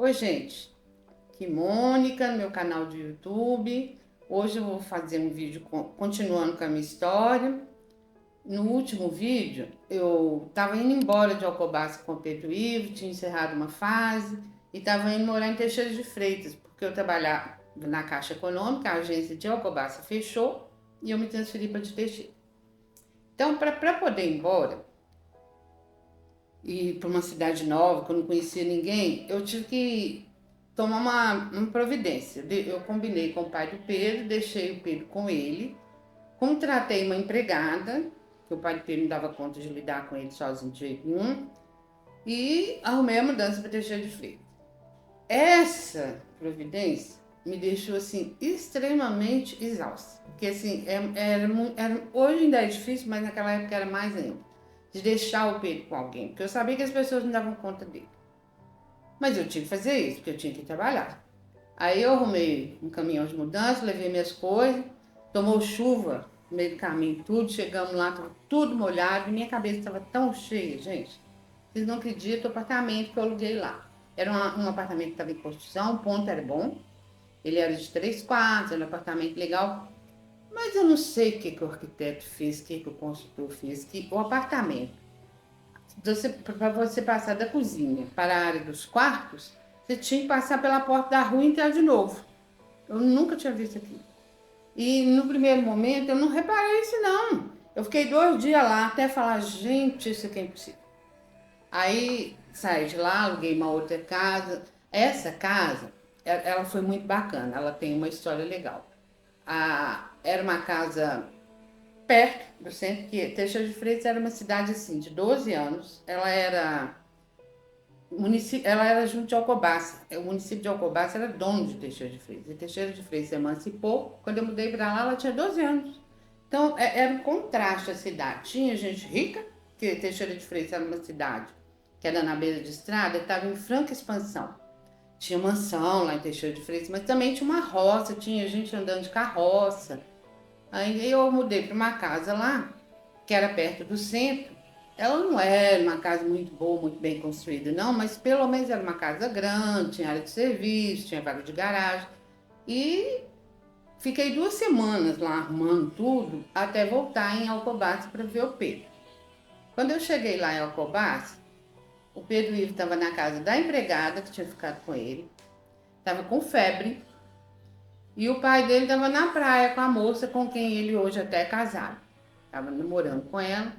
Oi, gente. Aqui Mônica, no meu canal do YouTube. Hoje eu vou fazer um vídeo continuando com a minha história. No último vídeo, eu estava indo embora de Alcobaça com o Pedro Ivo, tinha encerrado uma fase e estava indo morar em Teixeira de Freitas, porque eu trabalhava na Caixa Econômica, a agência de Alcobaça fechou e eu me transferi para de Teixeira. Então, para poder ir embora e para uma cidade nova, que eu não conhecia ninguém, eu tive que tomar uma providência. Eu combinei com o pai do Pedro, deixei o Pedro com ele, contratei uma empregada, que o pai do Pedro não dava conta de lidar com ele sozinho de jeito nenhum, e arrumei a mudança para Teixeira de Freitas. Essa providência me deixou assim extremamente exausta, porque assim hoje ainda é difícil, mas naquela época era mais ainda, de deixar o Pedro com alguém, porque eu sabia que as pessoas não davam conta dele. Mas eu tinha que fazer isso, porque eu tinha que trabalhar. Aí eu arrumei um caminhão de mudança, levei minhas coisas, tomou chuva no meio do caminho, tudo, chegamos lá, estava tudo molhado, e minha cabeça estava tão cheia, gente. Vocês não acreditam o apartamento que eu aluguei lá. Era um apartamento que estava em construção, o ponto era bom, ele era de 3 quartos, era um apartamento legal, mas eu não sei o que o arquiteto fez, o que o construtor fez, que o apartamento, para você passar da cozinha para a área dos quartos, você tinha que passar pela porta da rua e entrar de novo. Eu nunca tinha visto aquilo. E no primeiro momento eu não reparei isso não. Eu fiquei 2 dias lá até falar, gente, isso aqui é impossível. Aí saí de lá, aluguei uma outra casa. Essa casa, ela foi muito bacana, ela tem uma história legal. Era uma casa perto do centro, que Teixeira de Freitas era uma cidade assim, de 12 anos. Ela era junto de Alcobaça. O município de Alcobaça era dono de Teixeira de Freitas. E Teixeira de Freitas se emancipou. Quando eu mudei para lá, ela tinha 12 anos. Então, era um contraste a cidade. Tinha gente rica, que Teixeira de Freitas era uma cidade que era na beira de estrada, estava em franca expansão. Tinha mansão lá em Teixeira de Freitas, mas também tinha uma roça, tinha gente andando de carroça. Aí eu mudei para uma casa lá, que era perto do centro. Ela não era uma casa muito boa, muito bem construída, não, mas pelo menos era uma casa grande, tinha área de serviço, tinha vaga de garagem. E fiquei 2 semanas lá arrumando tudo, até voltar em Alcobaça para ver o Pedro. Quando eu cheguei lá em Alcobaça, o Pedro Ivo estava na casa da empregada que tinha ficado com ele, estava com febre, e o pai dele estava na praia com a moça com quem ele hoje até é casado. Estava namorando com ela.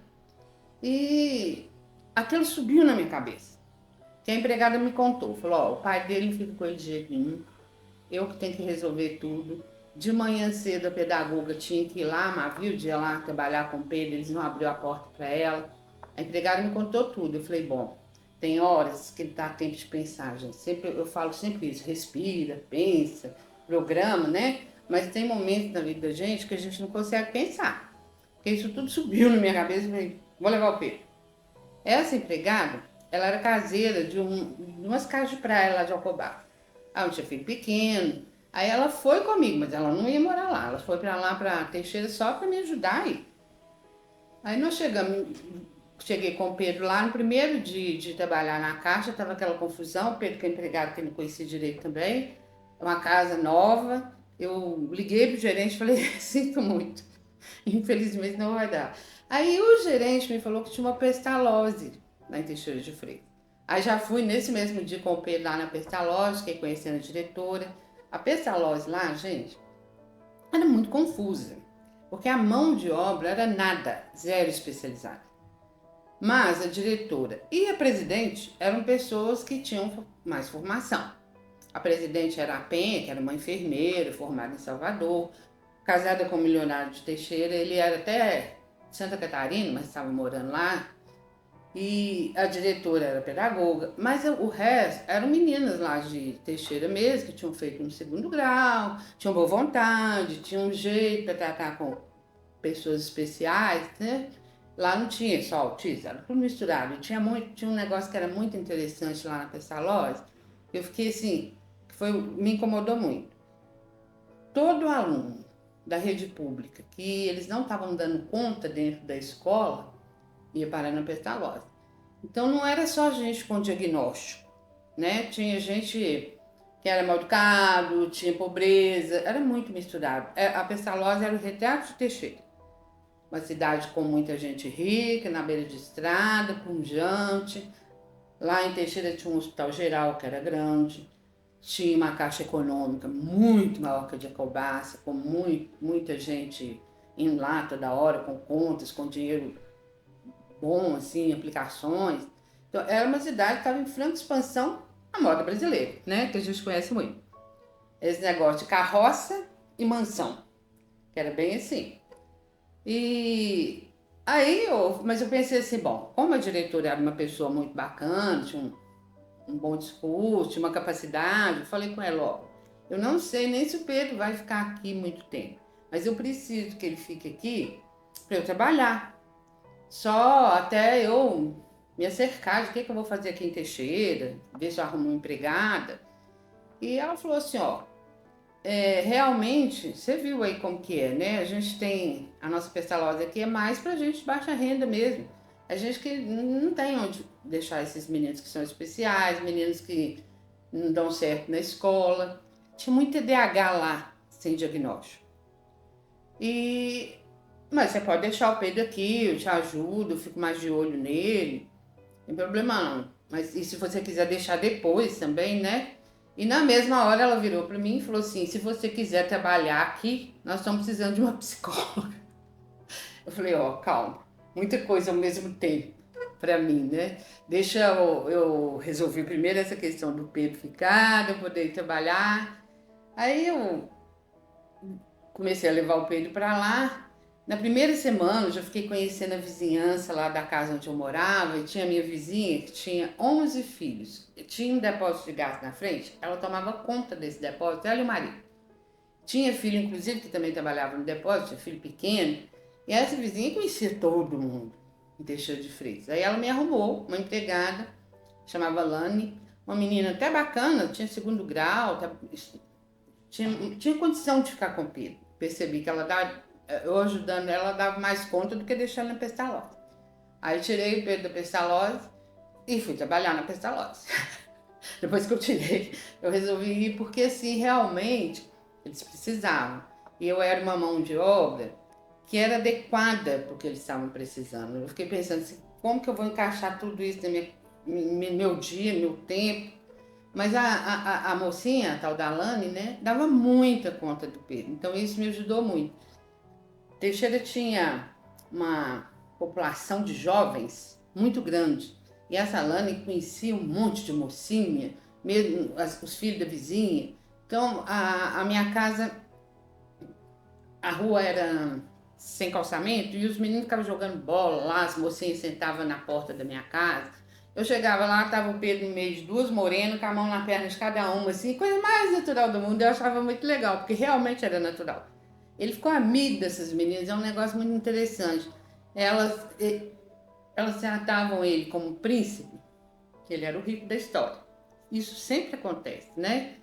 E aquilo subiu na minha cabeça. Que a empregada me contou, falou, ó, o pai dele não fica com ele de jeito nenhum, eu que tenho que resolver tudo. De manhã cedo a pedagoga tinha que ir lá, mas viu, de ir lá trabalhar com o Pedro, eles não abriu a porta para ela. A empregada me contou tudo. Eu falei, bom, tem horas que ele tá a tempo de pensar, gente. Eu falo sempre isso, respira, pensa, programa, né? Mas tem momentos na vida da gente que a gente não consegue pensar. Porque isso tudo subiu na minha cabeça e falei, vou levar o Pedro. Essa empregada, ela era caseira de umas casas de praia lá de Alcobaça. Ah, eu tinha filho pequeno. Aí ela foi comigo, mas ela não ia morar lá. Ela foi para lá, para Teixeira, só para me ajudar aí. Aí nós cheguei com o Pedro lá no primeiro dia de trabalhar na caixa, tava aquela confusão, o Pedro que é empregado que não conhecia direito também, uma casa nova. Eu liguei pro gerente e falei, sinto muito, infelizmente não vai dar. Aí o gerente me falou que tinha uma pestalose lá em Teixeira de Freitas. Aí já fui nesse mesmo dia com o Pedro lá na pestalose, fiquei conhecendo a diretora. A pestalose lá, gente, era muito confusa, porque a mão de obra era nada, zero especializada. Mas a diretora e a presidente eram pessoas que tinham mais formação. A presidente era a Penha, que era uma enfermeira formada em Salvador, casada com o milionário de Teixeira. Ele era até de Santa Catarina, mas estava morando lá. E a diretora era pedagoga, mas o resto eram meninas lá de Teixeira mesmo, que tinham feito um segundo grau, tinham boa vontade, tinham um jeito para tratar com pessoas especiais, né? Lá não tinha só autismo, era tudo misturado. E tinha um negócio que era muito interessante lá na Pestalozzi. Eu fiquei assim, me incomodou muito. Todo aluno da rede pública que eles não estavam dando conta dentro da escola ia parar na Pestalozzi. Então não era só gente com diagnóstico. né? Tinha gente que era mal educado, tinha pobreza, era muito misturado. A Pestalozzi era o retrato de Teixeira. Uma cidade com muita gente rica, na beira de estrada, pujante. Lá em Teixeira tinha um hospital geral que era grande, tinha uma caixa econômica muito maior que a de Jacobassa, com muita gente indo lá toda hora, com contas, com dinheiro bom, assim, aplicações. Então, era uma cidade que estava em franca expansão à moda brasileira, né? Que a gente conhece muito. Esse negócio de carroça e mansão, que era bem assim. E aí, mas eu pensei assim, bom, como a diretora era uma pessoa muito bacana, tinha um bom discurso, tinha uma capacidade, eu falei com ela, ó, eu não sei nem se o Pedro vai ficar aqui muito tempo, mas eu preciso que ele fique aqui para eu trabalhar. Só até eu me acercar de que eu vou fazer aqui em Teixeira, ver se eu arrumo uma empregada. E ela falou assim, ó, realmente, você viu aí como que é, né? A gente tem, a nossa Pestalozzi aqui é mais pra gente de baixa renda mesmo. A gente que não tem onde deixar esses meninos que são especiais, meninos que não dão certo na escola. Tinha muito TDAH lá, sem diagnóstico. Mas você pode deixar o Pedro aqui, eu te ajudo, eu fico mais de olho nele, não tem problema não. Mas e se você quiser deixar depois também, né? E na mesma hora ela virou para mim e falou assim: se você quiser trabalhar aqui, nós estamos precisando de uma psicóloga. Eu falei: ó, calma, muita coisa ao mesmo tempo para mim, né? Deixa eu resolver primeiro essa questão do Pedro ficar, de eu poder trabalhar. Aí eu comecei a levar o Pedro para lá. Na primeira semana, eu já fiquei conhecendo a vizinhança lá da casa onde eu morava, e tinha a minha vizinha que tinha 11 filhos. E tinha um depósito de gás na frente, ela tomava conta desse depósito, ela e o marido. Tinha filho, inclusive, que também trabalhava no depósito, tinha filho pequeno, e essa vizinha conhecia todo mundo em Teixeira de Freitas. Aí ela me arrumou uma empregada, chamava Lani, uma menina até bacana, tinha segundo grau, tinha condição de ficar com o Pedro. Percebi que ela dava, eu ajudando ela dava mais conta do que deixando na Pestalozzi. Aí tirei o Pedro da Pestalozzi e fui trabalhar na Pestalozzi. Depois que eu tirei, eu resolvi ir porque assim, realmente, eles precisavam. E eu era uma mão de obra que era adequada para o que eles estavam precisando. Eu fiquei pensando assim, como que eu vou encaixar tudo isso no meu dia, meu tempo? Mas a mocinha, a tal da Alane, né, dava muita conta do Pedro. Então isso me ajudou muito. Teixeira tinha uma população de jovens muito grande. E essa Alane conhecia um monte de mocinha, mesmo os filhos da vizinha. Então a minha casa, a rua era sem calçamento e os meninos ficavam jogando bola lá, as mocinhas sentavam na porta da minha casa. Eu chegava lá, tava o Pedro no meio de duas morenas, com a mão na perna de cada uma, assim, coisa mais natural do mundo. Eu achava muito legal, porque realmente era natural. Ele ficou amigo dessas meninas, é um negócio muito interessante. Elas, elas tratavam ele como príncipe, que ele era o rico da história. Isso sempre acontece, né?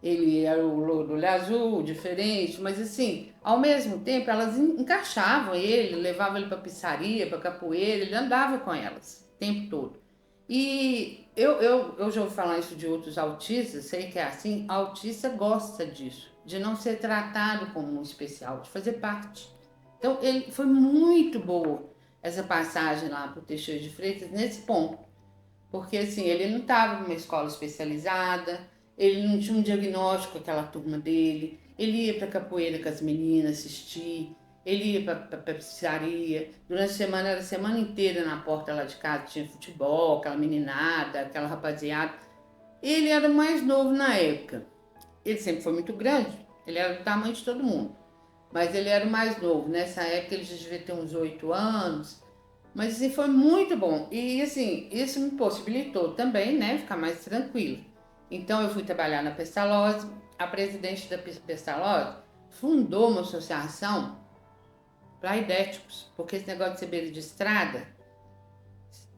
Ele era o louro olho azul, diferente, mas assim, ao mesmo tempo elas encaixavam ele, levavam ele para pizzaria, para capoeira, ele andava com elas o tempo todo. E eu já ouvi falar isso de outros autistas, sei que é assim, autista gosta disso, de não ser tratado como um especial, de fazer parte. Então, ele foi muito boa essa passagem lá para o Teixeira de Freitas nesse ponto, porque assim, ele não estava numa escola especializada, ele não tinha um diagnóstico com aquela turma dele, ele ia para capoeira com as meninas assistir, ele ia para pizzaria. Durante a semana, era a semana inteira na porta lá de casa, tinha futebol, aquela meninada, aquela rapaziada. Ele era o mais novo na época. Ele sempre foi muito grande, ele era do tamanho de todo mundo. Mas ele era o mais novo. Nessa época ele já devia ter uns 8 anos. Mas assim, foi muito bom. E assim, isso me possibilitou também, né, ficar mais tranquilo. Então eu fui trabalhar na Pestalozzi. A presidente da Pestalozzi fundou uma associação para aidéticos, porque esse negócio de ser beira de estrada,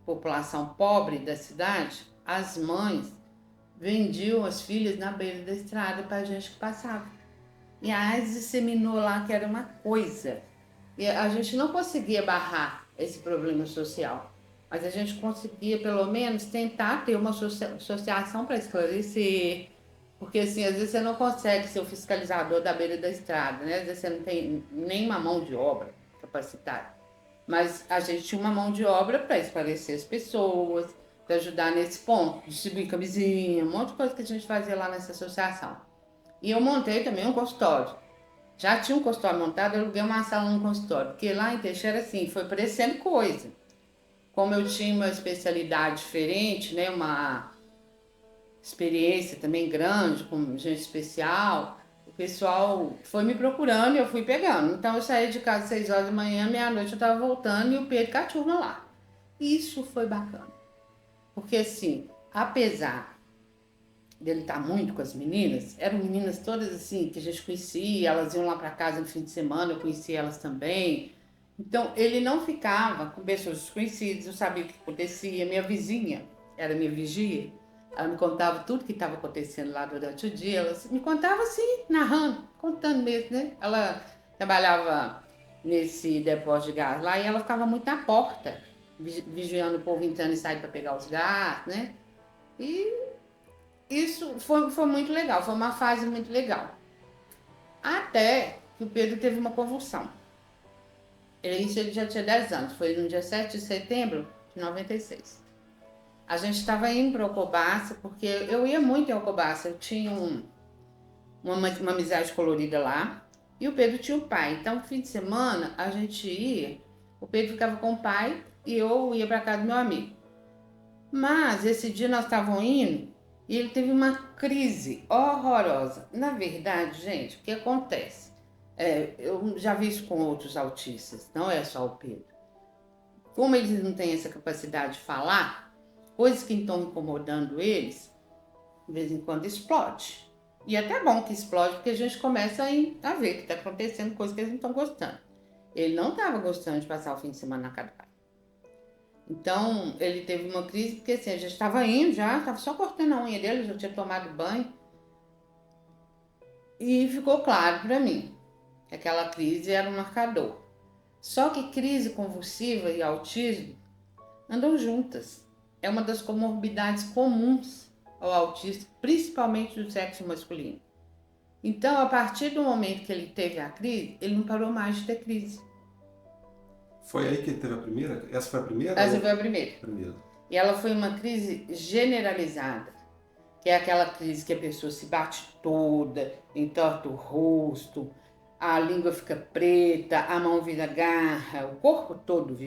população pobre da cidade, as mães vendiam as filhas na beira da estrada para a gente que passava. E a AIDS disseminou lá que era uma coisa. E a gente não conseguia barrar esse problema social. mas a gente conseguia pelo menos tentar ter uma associação para esclarecer, porque assim, às vezes você não consegue ser o fiscalizador da beira da estrada, né? Às vezes você não tem nenhuma mão de obra capacitada. Mas a gente tinha uma mão de obra para esclarecer as pessoas, para ajudar nesse ponto, distribuir camisinha, um monte de coisa que a gente fazia lá nessa associação. E eu montei também um consultório. Já tinha um consultório montado, eu aluguei uma sala no consultório, porque lá em Teixeira, assim, foi parecendo coisa. Como eu tinha uma especialidade diferente, né, uma experiência também grande, com gente especial, o pessoal foi me procurando e eu fui pegando. Então eu saía de casa às 6 horas da manhã, meia-noite eu estava voltando e o Pedro com a turma lá. Isso foi bacana. Porque assim, apesar dele estar muito com as meninas, eram meninas todas assim, que a gente conhecia, elas iam lá para casa no fim de semana, eu conhecia elas também. Então, ele não ficava com pessoas desconhecidas, eu sabia o que acontecia. Minha vizinha era minha vigia, ela me contava tudo que estava acontecendo lá durante o dia. Ela me contava assim, narrando, contando mesmo, né? Ela trabalhava nesse depósito de gás lá e ela ficava muito na porta, vigiando o povo entrando e saindo para pegar os gás, né? E isso foi muito legal, foi uma fase muito legal. Até que o Pedro teve uma convulsão. Isso ele já tinha 10 anos, foi no dia 7 de setembro de 96. A gente estava indo para Alcobaça, porque eu ia muito em Alcobaça, eu tinha uma amizade colorida lá, e o Pedro tinha o pai. Então, no fim de semana, a gente ia, o Pedro ficava com o pai e eu ia para casa do meu amigo. Mas esse dia nós estávamos indo e ele teve uma crise horrorosa. Na verdade, gente, o que acontece? Eu já vi isso com outros autistas, não é só o Pedro. Como eles não têm essa capacidade de falar, coisas que estão incomodando eles, de vez em quando explode. E é até bom que explode, porque a gente começa a ver que está acontecendo coisas que eles não estão gostando. Ele não estava gostando de passar o fim de semana na casa do pai. Então, ele teve uma crise, porque assim, a gente estava indo já, estava só cortando a unha dele, já tinha tomado banho. E ficou claro para mim que aquela crise era um marcador. Só que crise convulsiva e autismo andam juntas. É uma das comorbidades comuns ao autista, principalmente do sexo masculino. Então, a partir do momento que ele teve a crise, ele não parou mais de ter crise. Foi aí que teve a primeira? Essa foi a primeira? Essa foi a primeira. Primeira. E ela foi uma crise generalizada, que é aquela crise que a pessoa se bate toda, entorta o rosto, a língua fica preta, a mão vira garra, o corpo todo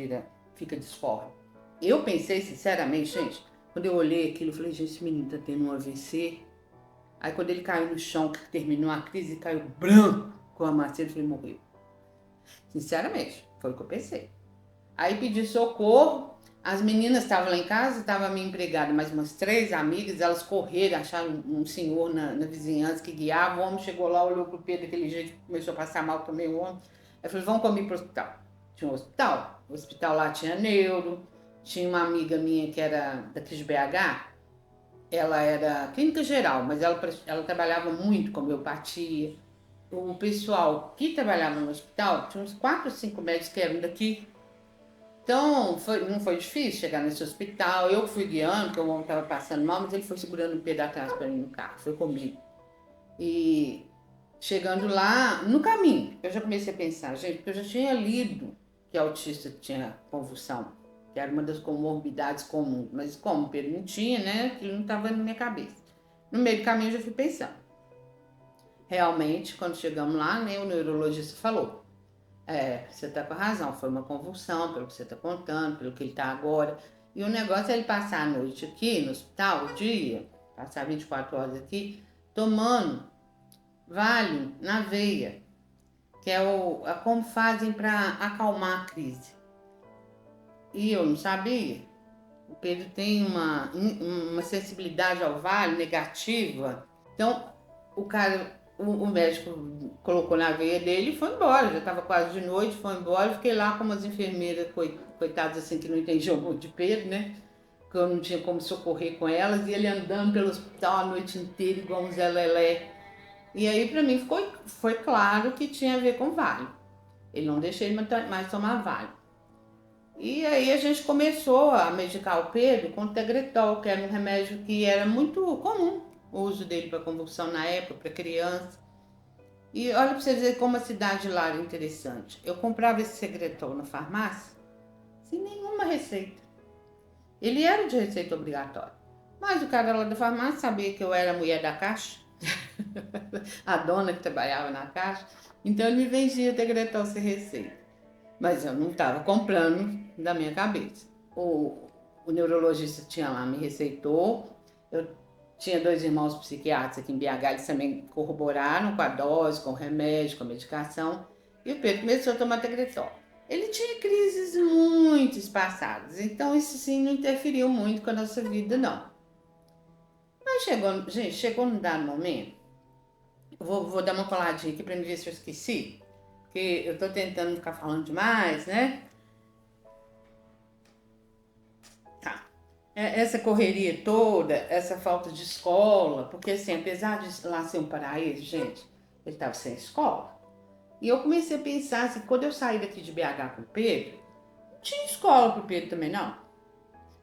fica disforme. Eu pensei, sinceramente, gente, quando eu olhei aquilo, eu falei, gente, esse menino tá tendo um AVC. Aí quando ele caiu no chão, que terminou a crise, caiu branco com a macia, eu falei, morreu. Sinceramente, foi o que eu pensei. Aí pedi socorro, as meninas estavam lá em casa, estava a minha empregada, mais umas 3 amigas, elas correram, acharam um senhor na vizinhança que guiava, o homem chegou lá, olhou pro Pedro daquele jeito, começou a passar mal também o homem. Aí falei, vamos comigo pro hospital. Tinha um hospital, o hospital lá tinha neuro, tinha uma amiga minha que era daqui de BH, ela era clínica geral, mas ela trabalhava muito com homeopatia. O pessoal que trabalhava no hospital, tinha uns 4 ou 5 médicos que eram daqui. Então, não foi difícil chegar nesse hospital. Eu fui guiando, porque o homem estava passando mal, mas ele foi segurando o pé da trás para mim no carro, foi comigo. E chegando lá, no caminho, eu já comecei a pensar, gente, porque eu já tinha lido que autista tinha convulsão, que era uma das comorbidades comuns, mas como o Pedro não tinha, né, aquilo não estava na minha cabeça. No meio do caminho eu já fui pensando. Realmente, quando chegamos lá, né, o neurologista falou, você tá com razão, foi uma convulsão, pelo que você tá contando, pelo que ele tá agora. E o negócio é ele passar a noite aqui no hospital, o dia, passar 24 horas aqui, tomando Valium na veia, que é como fazem para acalmar a crise. E eu não sabia. O Pedro tem uma sensibilidade ao Valium negativa. Então, o médico colocou na veia dele e foi embora. Já estava quase de noite, foi embora. Fiquei lá com umas enfermeiras, coitadas assim, que não entendiam muito de Pedro, né? Que eu não tinha como socorrer com elas. E ele andando pelo hospital a noite inteira, igual um Zé Lelé. E aí, para mim, foi claro que tinha a ver com Valium. Ele não deixou ele mais tomar Valium. E aí a gente começou a medicar o Pedro com Tegretol, que era um remédio que era muito comum o uso dele para convulsão na época, para criança. E olha para você ver como a cidade lá era interessante. Eu comprava esse Tegretol na farmácia sem nenhuma receita. Ele era de receita obrigatória. Mas o cara lá da farmácia sabia que eu era a mulher da caixa, a dona que trabalhava na caixa. Então ele me vendia Tegretol sem receita. Mas eu não estava comprando da minha cabeça. O neurologista tinha lá, me receitou. Eu tinha 2 irmãos psiquiatras aqui em BH, eles também corroboraram com a dose, com o remédio, com a medicação. E o Pedro começou a tomar Tegretol. Ele tinha crises muito espaçadas, então isso sim não interferiu muito com a nossa vida, não. Mas chegou num dado momento, vou dar uma coladinha aqui para me ver se eu esqueci, porque eu tô tentando ficar falando demais, né? Tá. Essa correria toda, essa falta de escola, porque assim, apesar de lá ser um paraíso, gente, ele estava sem escola. E eu comecei a pensar assim, quando eu saí daqui de BH com o Pedro, não tinha escola pro Pedro também, não.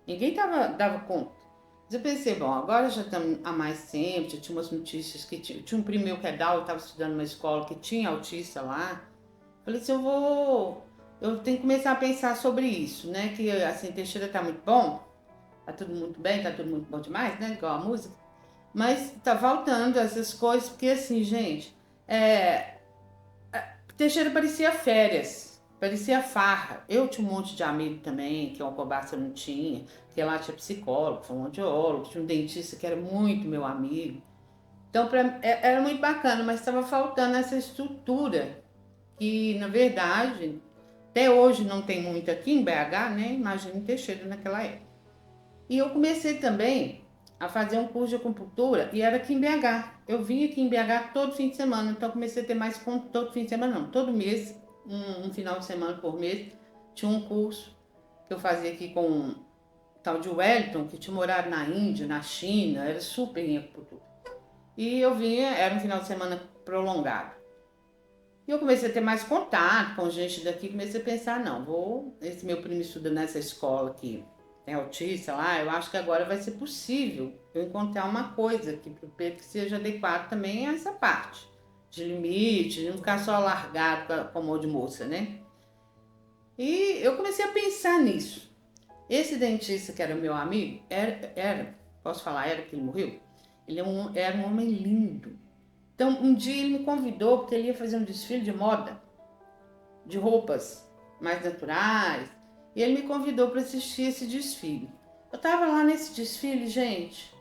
Ninguém dava conta. Mas eu pensei, bom, agora já estamos há mais tempo, já tinha umas notícias que tinha um primo meu que é Down, eu estava estudando numa escola que tinha autista lá. Falei assim, eu tenho que começar a pensar sobre isso, né? Que assim, Teixeira tá muito bom, tá tudo muito bem, tá tudo muito bom demais, né? Igual a música. Mas tá faltando essas coisas, porque assim, gente, Teixeira parecia férias, parecia farra. Eu tinha um monte de amigo também, que o Alcobaça não tinha, que lá tinha psicólogo, fonoaudiólogo, tinha um dentista que era muito meu amigo. Então, era muito bacana, mas estava faltando essa estrutura, que na verdade, até hoje não tem muito aqui em BH, né? Imagina em Teixeira naquela época. E eu comecei também a fazer um curso de acupuntura e era aqui em BH. Eu vinha aqui em BH todo fim de semana, então comecei a ter mais ponto todo fim de semana, não, todo mês, um final de semana por mês, tinha um curso que eu fazia aqui com um tal de Wellington, que tinha morado na Índia, na China, era super em acupuntura. E eu vinha, era um final de semana prolongado. E eu comecei a ter mais contato com gente daqui, comecei a pensar, não, esse meu primo estuda nessa escola aqui, é autista lá, eu acho que agora vai ser possível eu encontrar uma coisa aqui para o Pedro que seja adequado também a essa parte de limite, de não ficar só largado com a mão de moça, né? E eu comecei a pensar nisso. Esse dentista que era meu amigo, posso falar, era que ele morreu? Era um homem lindo. Então, um dia ele me convidou porque ele ia fazer um desfile de moda, de roupas mais naturais, e ele me convidou para assistir esse desfile. Eu estava lá nesse desfile, gente.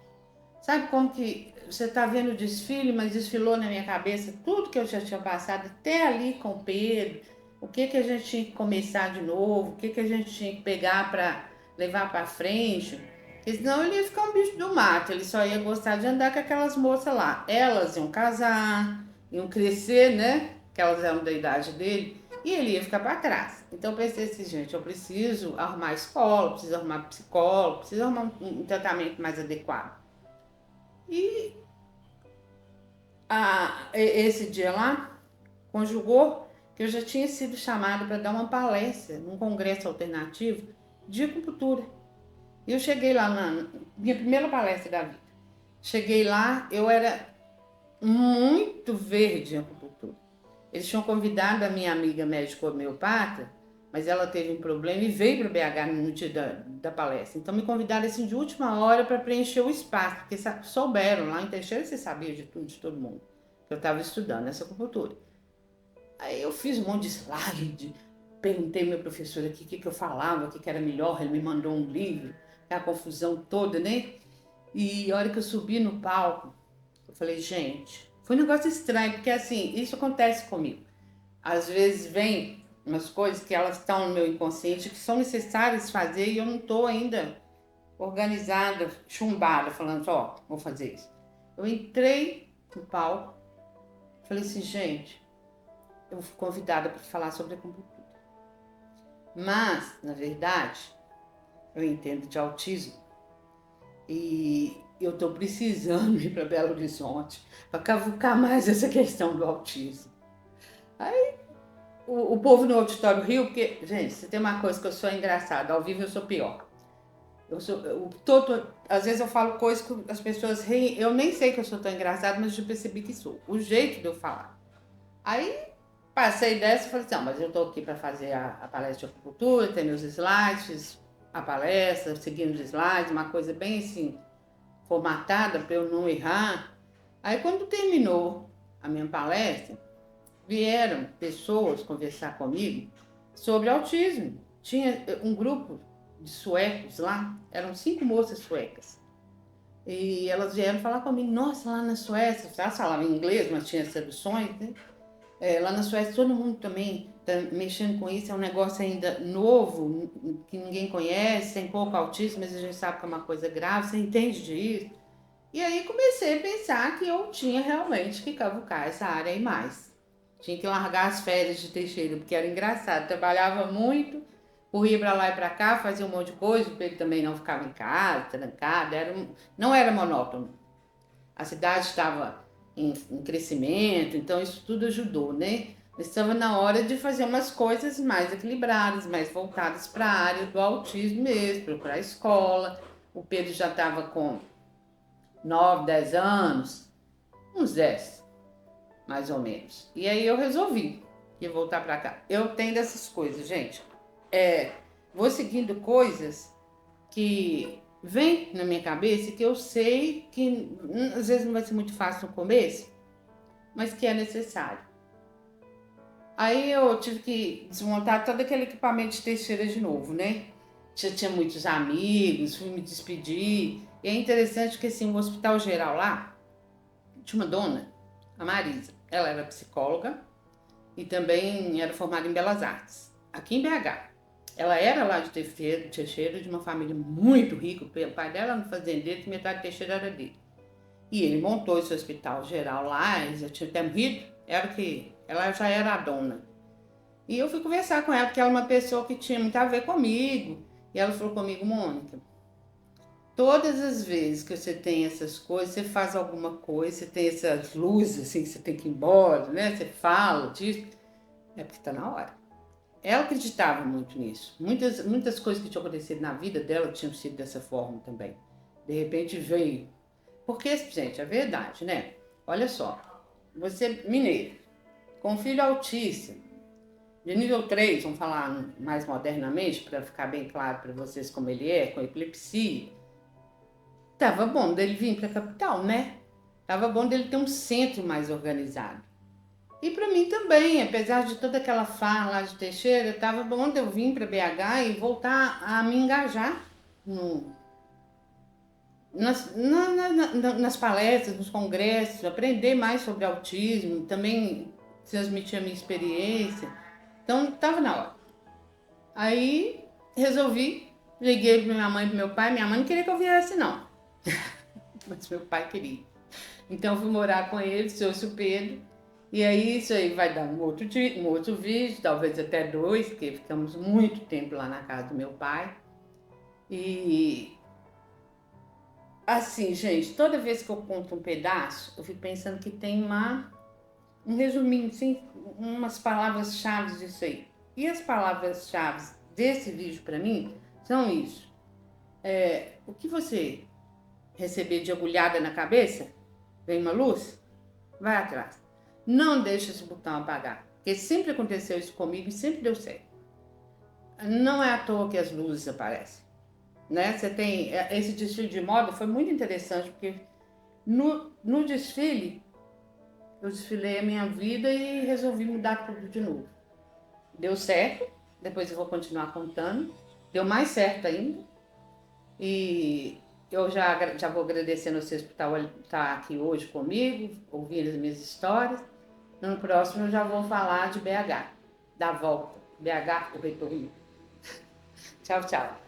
Sabe como que você está vendo o desfile, mas desfilou na minha cabeça tudo que eu já tinha passado até ali com o Pedro, o que a gente tinha que começar de novo, o que a gente tinha que pegar para levar para frente. Porque senão ele ia ficar um bicho do mato, ele só ia gostar de andar com aquelas moças lá. Elas iam casar, iam crescer, né? Que elas eram da idade dele, e ele ia ficar para trás. Então eu pensei assim, gente, eu preciso arrumar escola, preciso arrumar psicólogo, preciso arrumar um tratamento mais adequado. E esse dia lá conjugou que eu já tinha sido chamada para dar uma palestra num congresso alternativo de acupuntura. E eu cheguei lá na minha primeira palestra da vida. Cheguei lá, eu era muito verde em acupuntura. Eles tinham convidado a minha amiga médico homeopata, mas ela teve um problema e veio para BH no dia da palestra. Então me convidaram assim de última hora para preencher o espaço, porque souberam lá em Teixeira, você sabia de tudo, de todo mundo, que eu estava estudando essa acupuntura. Aí eu fiz um monte de slide, perguntei ao meu professor aqui o que eu falava, o que era melhor, ele me mandou um livro, a confusão toda, né? E a hora que eu subi no palco, eu falei, gente, foi um negócio estranho, porque assim, isso acontece comigo. Às vezes vem umas coisas que elas estão no meu inconsciente, que são necessárias fazer e eu não estou ainda organizada, chumbada, falando, ó, vou fazer isso. Eu entrei no palco, falei assim, gente, eu fui convidada para falar sobre acupuntura. Mas, na verdade, eu entendo de autismo e eu estou precisando ir para Belo Horizonte para cavucar mais essa questão do autismo. Aí o povo no Auditório Rio, porque, gente, se tem uma coisa que eu sou engraçada, ao vivo eu sou pior. Às vezes eu falo coisas que as pessoas riem, eu nem sei que eu sou tão engraçada, mas eu percebi que sou. O jeito de eu falar. Aí passei dessa e falei assim, não, mas eu estou aqui para fazer a palestra de acupuntura, tem meus slides, a palestra, seguindo os slides, uma coisa bem assim, formatada para eu não errar. Aí quando terminou a minha palestra, vieram pessoas conversar comigo sobre autismo. Tinha um grupo de suecos lá, eram 5 moças suecas. E elas vieram falar comigo, nossa, lá na Suécia, elas falavam em inglês, mas tinha traduções, né? Lá na Suécia todo mundo também está mexendo com isso, é um negócio ainda novo, que ninguém conhece, tem pouco autismo, mas a gente sabe que é uma coisa grave, você entende disso? E aí comecei a pensar que eu tinha realmente que cavucar essa área aí mais. Tinha que largar as férias de Teixeira, porque era engraçado, trabalhava muito, corria para lá e para cá, fazia um monte de coisa, ele também não ficava em casa, trancado, não era monótono. A cidade estava em crescimento, então isso tudo ajudou, né? Estava na hora de fazer umas coisas mais equilibradas, mais voltadas para a área do autismo mesmo, procurar a escola. O Pedro já estava com 9, 10 anos, uns 10, mais ou menos. E aí eu resolvi que voltar para cá. Eu tenho dessas coisas, gente. Vou seguindo coisas que vem na minha cabeça e que eu sei que às vezes não vai ser muito fácil no começo, mas que é necessário. Aí eu tive que desmontar todo aquele equipamento de Teixeira de novo, né? Já tinha muitos amigos, fui me despedir. E é interessante que assim, o hospital geral lá tinha uma dona, a Marisa. Ela era psicóloga e também era formada em Belas Artes, aqui em BH. Ela era lá de Teixeira, de uma família muito rica. O pai dela era um fazendeiro, que metade de Teixeira era dele. E ele montou esse hospital geral lá, ele já tinha até morrido, ela já era a dona. E eu fui conversar com ela, porque ela é uma pessoa que tinha muito a ver comigo. E ela falou comigo, Mônica, todas as vezes que você tem essas coisas, você faz alguma coisa, você tem essas luzes assim, que você tem que ir embora, né? Você fala disso, é porque está na hora. Ela acreditava muito nisso. Muitas coisas que tinham acontecido na vida dela tinham sido dessa forma também. De repente veio. Porque, gente, é verdade, né? Olha só, você mineiro, com um filho autista, de nível 3, vamos falar mais modernamente, para ficar bem claro para vocês como ele é, com epilepsia, tava bom dele vir para a capital, né? Tava bom dele ter um centro mais organizado. E para mim também, apesar de toda aquela farra lá de Teixeira, estava bom de eu vir para BH e voltar a me engajar nas palestras, nos congressos, aprender mais sobre autismo, também transmitir a minha experiência. Então, estava na hora. Aí, resolvi, liguei para minha mãe e para meu pai. Minha mãe não queria que eu viesse, não. Mas meu pai queria. Então, eu fui morar com ele, trouxe o Pedro. E aí, isso aí vai dar um outro vídeo, talvez até 2, porque ficamos muito tempo lá na casa do meu pai. E assim, gente, toda vez que eu conto um pedaço, eu fico pensando que tem um resuminho, assim, umas palavras-chave disso aí. E as palavras-chave desse vídeo para mim são isso. O que você receber de agulhada na cabeça, vem uma luz, vai atrás. Não deixa esse botão apagar, porque sempre aconteceu isso comigo e sempre deu certo. Não é à toa que as luzes aparecem, né? Você tem esse desfile de moda, foi muito interessante, porque no desfile eu desfilei a minha vida e resolvi mudar tudo de novo. Deu certo, depois eu vou continuar contando, deu mais certo ainda, e eu já vou agradecendo vocês por estar aqui hoje comigo, ouvindo as minhas histórias. No próximo eu já vou falar de BH, da volta, BH, o retorno. Tchau, tchau.